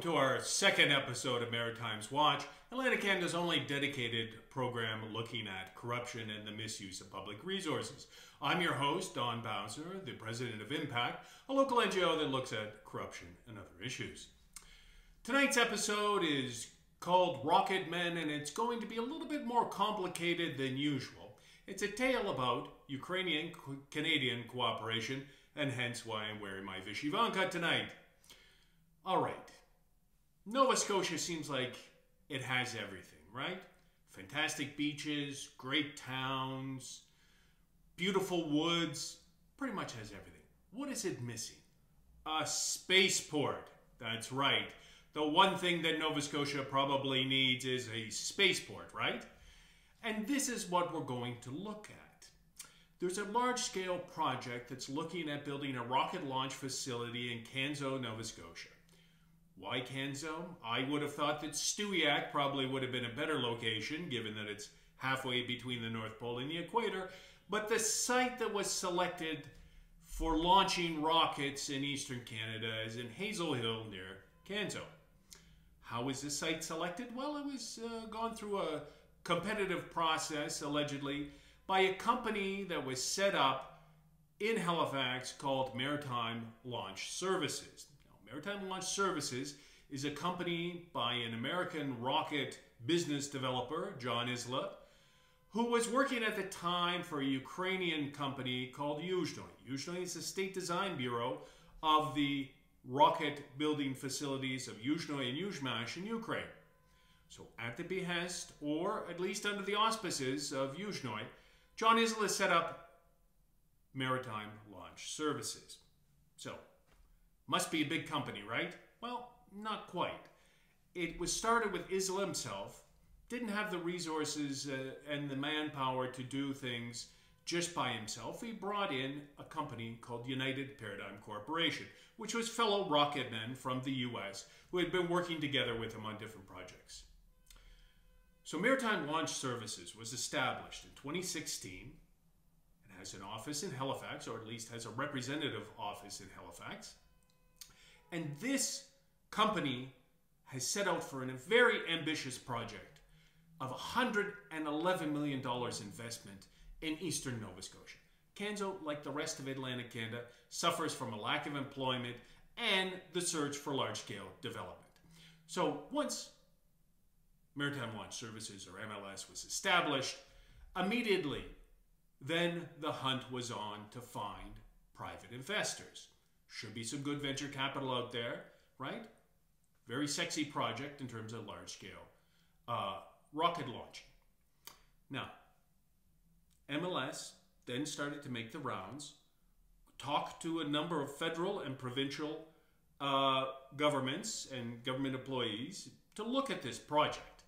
to our second episode of Maritimes Watch, Atlantic Canada's only dedicated program looking at corruption and the misuse of public resources. I'm your host, Don Bowser, the president of Impact, a local NGO that looks at corruption and other issues. Tonight's episode is called Rocket Men, and it's going to be a little bit more complicated than usual. It's a tale about Ukrainian-Canadian cooperation, and hence why I'm wearing my Vyshyvanka tonight. All right. Nova Scotia seems like it has everything, right? Fantastic beaches, great towns, beautiful woods, pretty much has everything. What is it missing? A spaceport. That's right. The one thing that Nova Scotia probably needs is a spaceport, right? And this is what we're going to look at. There's a large-scale project that's looking at building a rocket launch facility in Canso, Nova Scotia. Why Canso? I would have thought that Stewiacke probably would have been a better location, given that it's halfway between the North Pole and the equator. But the site that was selected for launching rockets in eastern Canada is in Hazel Hill near Canso. How was this site selected? Well, it was gone through a competitive process, allegedly, by a company that was set up in Halifax called Maritime Launch Services. Maritime Launch Services is a company by an American rocket business developer, John Isla, who was working at the time for a Ukrainian company called Yuzhnoye. Yuzhnoye is the state design bureau of the rocket building facilities of Yuzhnoye and Yuzhmash in Ukraine. So at the behest, or at least under the auspices of Yuzhnoye, John Isla set up Maritime Launch Services. So, must be a big company, right? Well, not quite. It was started with Isla himself, didn't have the resources and the manpower to do things just by himself. He brought in a company called United Paradigm Corporation, which was fellow rocket men from the US who had been working together with him on different projects. So Maritime Launch Services was established in 2016. It has an office in Halifax, or at least has a representative office in Halifax. And this company has set out for a very ambitious project of $111 million investment in eastern Nova Scotia. Canso, like the rest of Atlantic Canada, suffers from a lack of employment and the search for large-scale development. So once Maritime Launch Services, or MLS, was established, immediately then the hunt was on to find private investors. Should be some good venture capital out there, right? Very sexy project in terms of large-scale rocket launching. Now, MLS then started to make the rounds, talk to a number of federal and provincial governments and government employees to look at this project.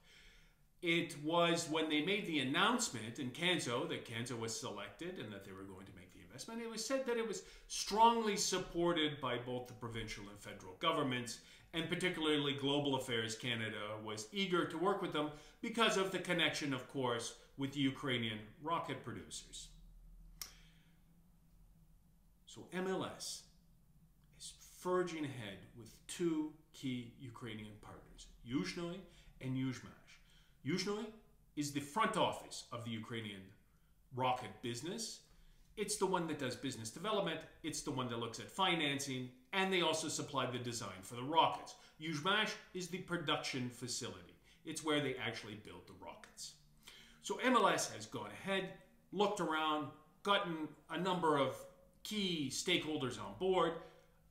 It was when they made the announcement in Canso that Canso was selected and that they were going to make the investment, it was said that it was strongly supported by both the provincial and federal governments, and particularly Global Affairs Canada was eager to work with them because of the connection, of course, with the Ukrainian rocket producers. So MLS is forging ahead with two key Ukrainian partners, Yuzhnoye and Yuzhmash. Yuzhnoye is the front office of the Ukrainian rocket business. It's the one that does business development, it's the one that looks at financing, and they also supply the design for the rockets. Yuzhmash is the production facility. It's where they actually build the rockets. So MLS has gone ahead, looked around, gotten a number of key stakeholders on board,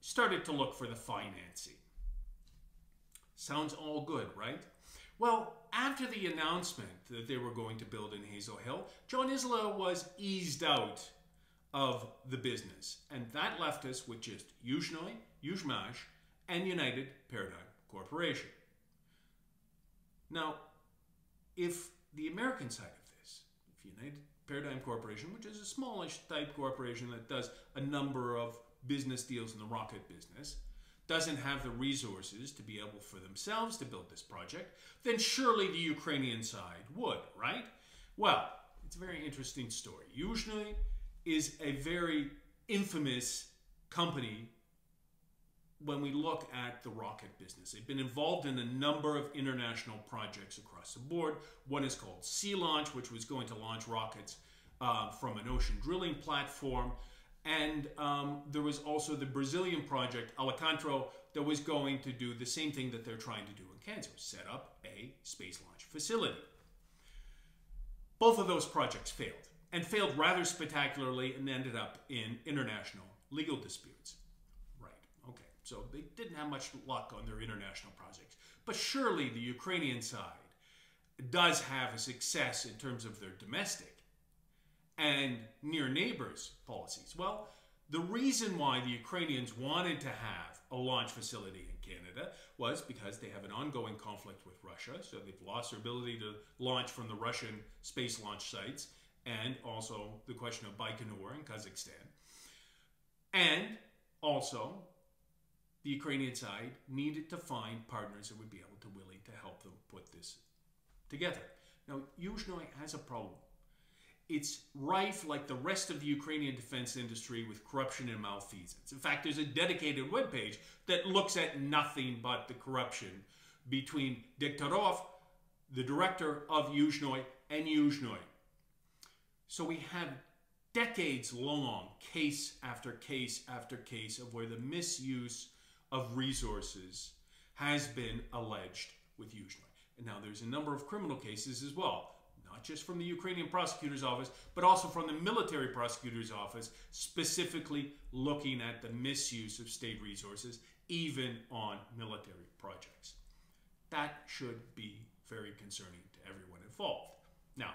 started to look for the financing. Sounds all good, right? Well, after the announcement that they were going to build in Hazel Hill, John Isla was eased out of the business. And that left us with just Yuzhnoye, Yuzhmash, and United Paradigm Corporation. Now, if the American side of this, if United Paradigm Corporation, which is a smallish type corporation that does a number of business deals in the rocket business, doesn't have the resources to be able for themselves to build this project, then surely the Ukrainian side would, right? Well, it's a very interesting story. Yuzhnoye is a very infamous company when we look at the rocket business. They've been involved in a number of international projects across the board. One is called Sea Launch, which was going to launch rockets from an ocean drilling platform. And there was also the Brazilian project, Alcantara, that was going to do the same thing that they're trying to do in Kansas, set up a space launch facility. Both of those projects failed, and failed rather spectacularly, and ended up in international legal disputes. Right, okay, so they didn't have much luck on their international projects. But surely the Ukrainian side does have a success in terms of their domestic and near neighbors policies. Well, the reason why the Ukrainians wanted to have a launch facility in Canada was because they have an ongoing conflict with Russia, so they've lost their ability to launch from the Russian space launch sites, and also the question of Baikonur in Kazakhstan. And also, the Ukrainian side needed to find partners that would be able to willing to help them put this together. Now, Yuzhnoye has a problem. It's rife, like the rest of the Ukrainian defense industry, with corruption and malfeasance. In fact, there's a dedicated webpage that looks at nothing but the corruption between Dektarov, the director of Yuzhnoye, and Yuzhnoye. So we have decades-long case after case after case of where the misuse of resources has been alleged with Yuzhnoye. And now there's a number of criminal cases as well. Not just from the Ukrainian prosecutor's office, but also from the military prosecutor's office, specifically looking at the misuse of state resources, even on military projects. That should be very concerning to everyone involved. Now,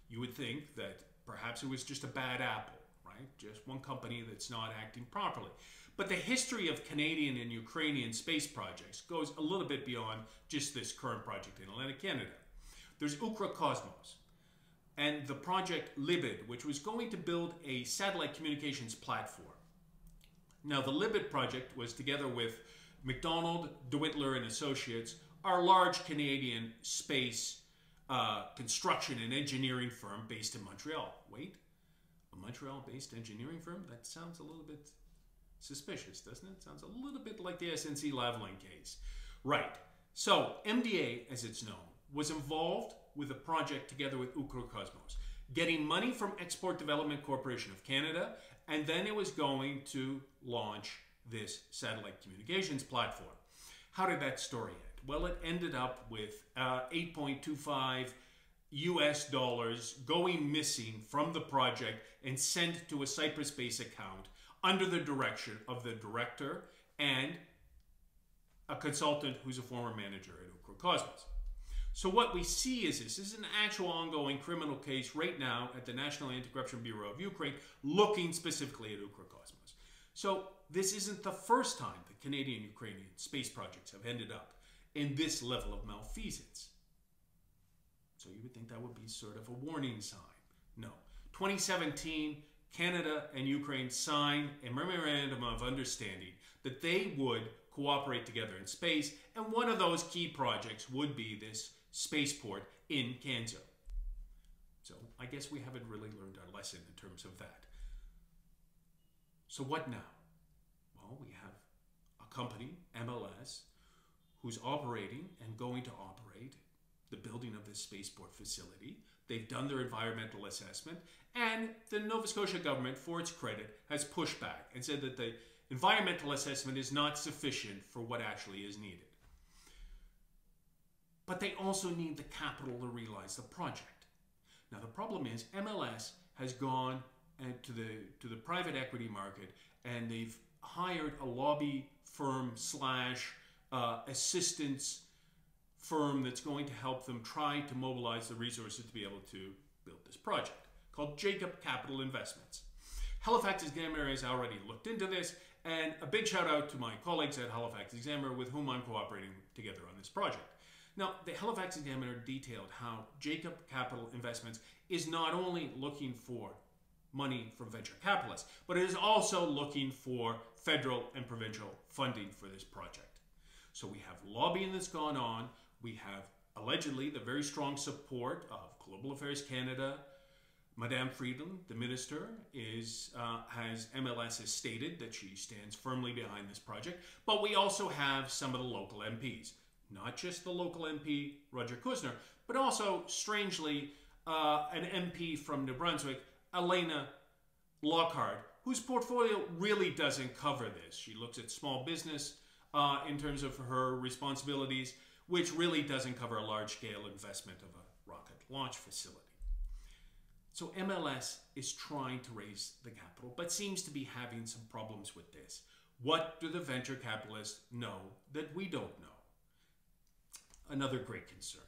you would think that perhaps it was just a bad apple, right? Just one company that's not acting properly. But the history of Canadian and Ukrainian space projects goes a little bit beyond just this current project in Atlantic Canada. There's Ukrocosmos and the project Libid, which was going to build a satellite communications platform. Now, the Libid project was together with McDonald, DeWittler and Associates, our large Canadian space construction and engineering firm based in Montreal. Wait, a Montreal-based engineering firm? That sounds a little bit suspicious, doesn't it? Sounds a little bit like the SNC-Lavalin case. Right. So, MDA, as it's known, was involved with a project together with Ukrocosmos, getting money from Export Development Corporation of Canada, and then it was going to launch this satellite communications platform. How did that story end? Well, it ended up with $8.25 US going missing from the project and sent to a Cyprus-based account under the direction of the director and a consultant who's a former manager at Ukrocosmos. So what we see is this is an actual ongoing criminal case right now at the National Anti-Corruption Bureau of Ukraine, looking specifically at Ukrocosmos. So this isn't the first time that Canadian-Ukrainian space projects have ended up in this level of malfeasance. So you would think that would be sort of a warning sign. No. 2017, Canada and Ukraine signed a memorandum of understanding that they would cooperate together in space, and one of those key projects would be this Spaceport in Kansas. So I guess we haven't really learned our lesson in terms of that. So what now? Well, we have a company, MLS, who's operating and going to operate the building of this Spaceport facility. They've done their environmental assessment, and the Nova Scotia government, for its credit, has pushed back and said that the environmental assessment is not sufficient for what actually is needed. But they also need the capital to realize the project. Now the problem is MLS has gone to the private equity market, and they've hired a lobby firm slash assistance firm that's going to help them try to mobilize the resources to be able to build this project, called Jacob Capital Investments. Halifax Examiner has already looked into this, and a big shout out to my colleagues at Halifax Examiner with whom I'm cooperating together on this project. Now, the Halifax Examiner detailed how Jacob Capital Investments is not only looking for money from venture capitalists, but it is also looking for federal and provincial funding for this project. So we have lobbying that's gone on. We have allegedly the very strong support of Global Affairs Canada, Madame Friedland, the minister, has MLS has stated that she stands firmly behind this project, but we also have some of the local MPs. Not just the local MP, Roger Kushner, but also, strangely, an MP from New Brunswick, Elena Lockhart, whose portfolio really doesn't cover this. She looks at small business in terms of her responsibilities, which really doesn't cover a large-scale investment of a rocket launch facility. So MLS is trying to raise the capital, but seems to be having some problems with this. What do the venture capitalists know that we don't know? Another great concern.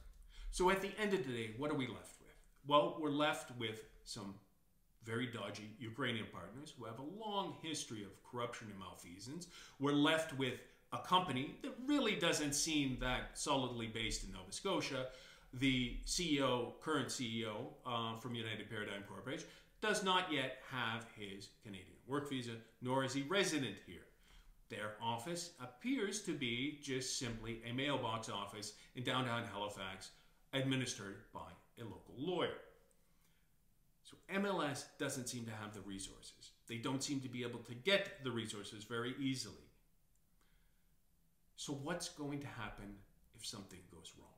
So at the end of the day, what are we left with? Well, we're left with some very dodgy Ukrainian partners who have a long history of corruption and malfeasance. We're left with a company that really doesn't seem that solidly based in Nova Scotia. The CEO, current CEO from United Paradigm Corporation, does not yet have his Canadian work visa, nor is he resident here. Their office appears to be just simply a mailbox office in downtown Halifax, administered by a local lawyer. So MLS doesn't seem to have the resources. They don't seem to be able to get the resources very easily. So what's going to happen if something goes wrong?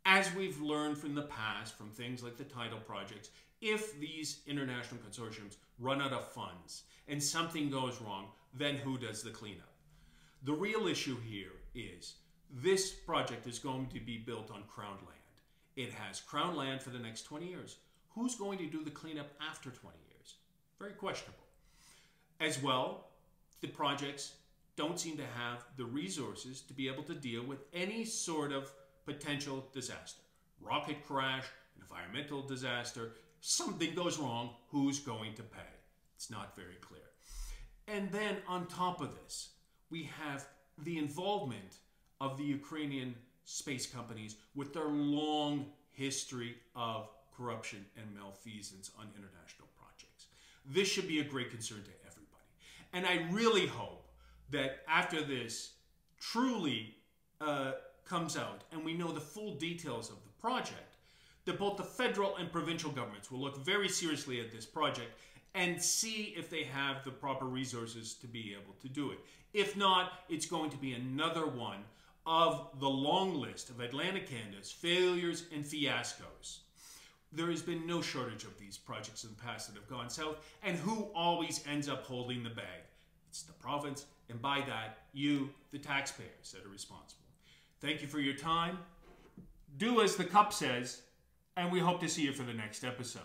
As we've learned from the past, from things like the tidal projects, if these international consortiums run out of funds and something goes wrong, then who does the cleanup? The real issue here is this project is going to be built on Crown land. It has Crown land for the next 20 years. Who's going to do the cleanup after 20 years? Very questionable. As well, the projects don't seem to have the resources to be able to deal with any sort of potential disaster. Rocket crash, environmental disaster, something goes wrong, who's going to pay? It's not very clear. And then on top of this, we have the involvement of the Ukrainian space companies with their long history of corruption and malfeasance on international projects. This should be a great concern to everybody. And I really hope that after this truly comes out and we know the full details of the project, that both the federal and provincial governments will look very seriously at this project and see if they have the proper resources to be able to do it. If not, it's going to be another one of the long list of Atlantic Canada's failures and fiascos. There has been no shortage of these projects in the past that have gone south, and who always ends up holding the bag? It's the province, and by that, you, the taxpayers, that are responsible. Thank you for your time. Do as the cup says, and we hope to see you for the next episode.